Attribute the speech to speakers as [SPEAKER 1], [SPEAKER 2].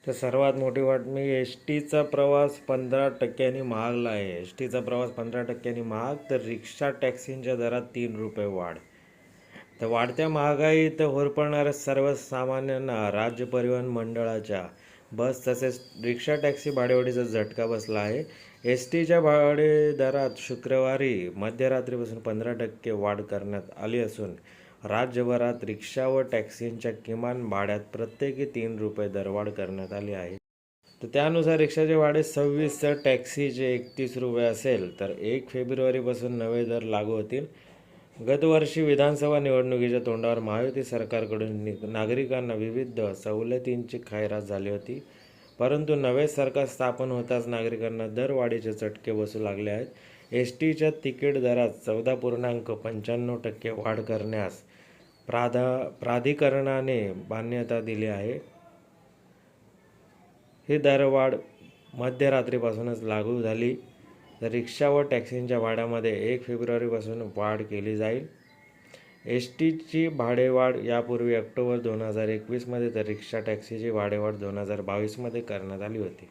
[SPEAKER 1] तर सर्वात मोठी बातमी, एस टीचा प्रवास 15% महागला आहे. एस टीचा प्रवास 15% महाग, तर रिक्षा टॅक्सींच्या दरात ₹3 वाढ. तर वाढत्या महागाई तर होरपळणाऱ्या सर्वसामान्यांना राज्य परिवहन मंडळाच्या बस तसेच रिक्षा टॅक्सी भाडेवाढीचा झटका बसला आहे. एस टीच्या भाडे दरात शुक्रवारी मध्यरात्रीपासून 15% वाढ करण्यात आली असून राज्यभरात रिक्षा व टॅक्सींच्या किमान भाड्यात प्रत्येकी ₹3 दरवाढ करण्यात आली आहे. तर त्यानुसार रिक्षाचे भाडे 26 तर टॅक्सीचे ₹31 असेल, तर 1 फेब्रुवारीपासून नवे दर लागू होतील. गतवर्षी विधानसभा निवडणुकीच्या तोंडावर महायुती सरकारकडून नागरिकांना विविध सवलतींची खैरात झाली होती, परंतु नवे सरकार स्थापन होताच नागरिकांना दरवाढीचे चटके बसू लागले आहेत. एस टीच्या तिकीट दरात 14.95% वाढ करण्यास प्राधिकरणाने मान्यता दिली आहे. ही दरवाढ मध्यरात्रीपासूनच लागू झाली. तर रिक्षा व टॅक्सींच्या भाड्यामध्ये 1 फेब्रुवारीपासून वाढ केली जाईल. एस टीची भाडेवाढ यापूर्वी ऑक्टोबर 2021 मध्ये, तर रिक्षा टॅक्सीची भाडेवाढ 2022 मध्ये करण्यात आली होती.